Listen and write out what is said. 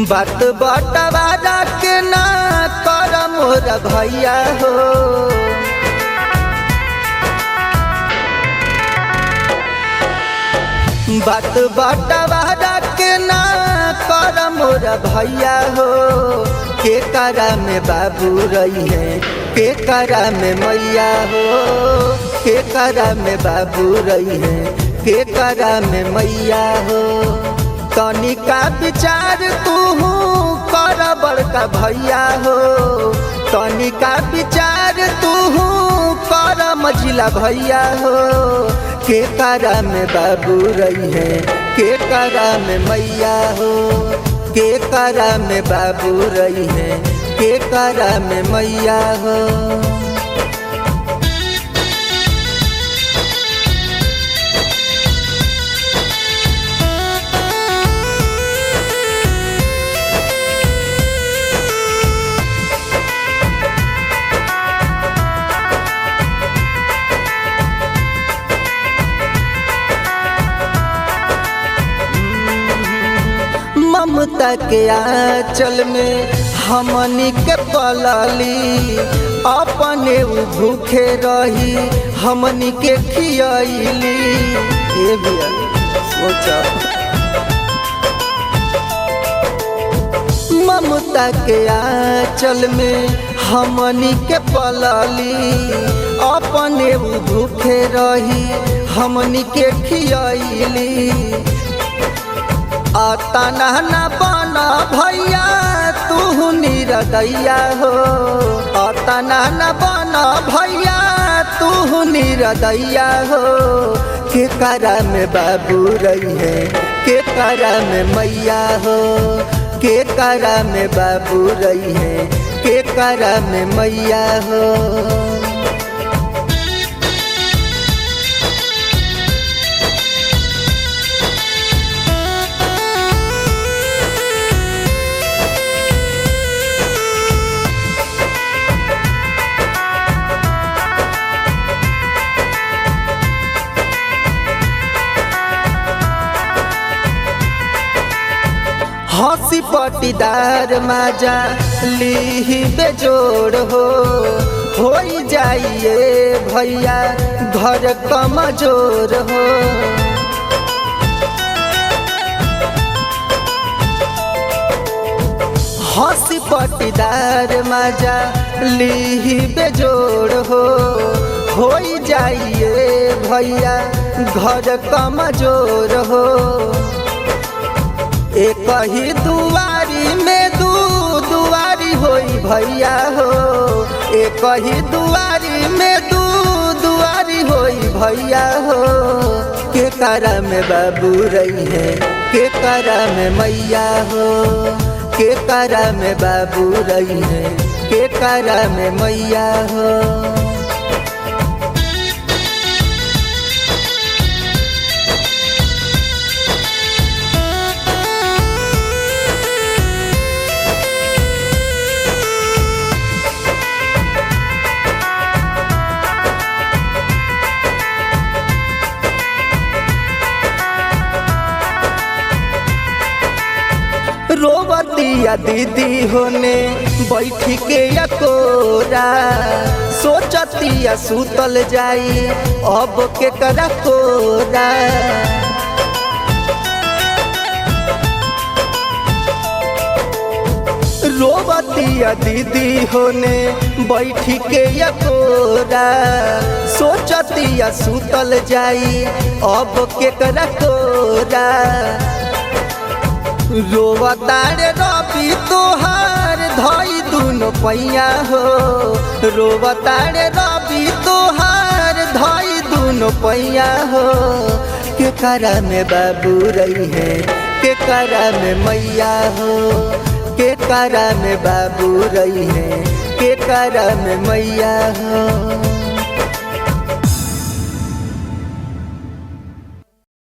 बात बटवारा के ना कर मोर भैया हो। बात बटवारा के ना कर मोर भैया हो। के करा में बाबू रही है, के करा में मैया हो। के करा में बाबू रही है, के करा में मैया हो। तनिका विचार तू कर बड़का भैया हो। तनिका विचार तू कर मझिला भैया हो। के करा में बाबू रही है, के करा में मैया हो। के करा में बाबू रही है, के करा में मैया हो। ममता के आंचल में हमनी के पलली। अपने भूखे रही हमनी के खियली। ये भैया सोचा ममता के आंचल में हमनी के पलली। अपने भूखे रही हमनी के खियली। अतना न बना भैया तू निरदैया हो। अतना न बना भैया तू निरदैया हो। के करा में बाबू रही है, के करा में मैया हो। के करा में बाबू रही है, के करा में मैया हो। हंसी पटीदार माजा ली बेजोड़ हो जाइए भैया घर कमजोर हो। हंसी पटीदार माजा ली बेजोड़ हो जाइए भैया घर कमजोर हो। एक ही दुआरी में दू दुआरी होई भैया हो। एक ही दुआरी में दू दुआरी होई भैया हो। के करा में बाबू रही है, के करा में मैया हो। के करा में बाबू रही है, के करा में मैया हो। रोवतिया दीदी होने बैठ के अकोरा। सोचतिया सुतल जाई अब के करा कोरा। रोवतिया दीदी होने बैठ के अकोरा। सोचतिया सुतल जाई अब के करा कोरा। रोवतारे रवि तोहार धई दुनो पैया हो। रोवतारे रवि तोहार धई दुनो पैया हो। के करा में बाबू रही है, के करा में मैया हो। के करा में बाबू रही है, के करा में मैया हो।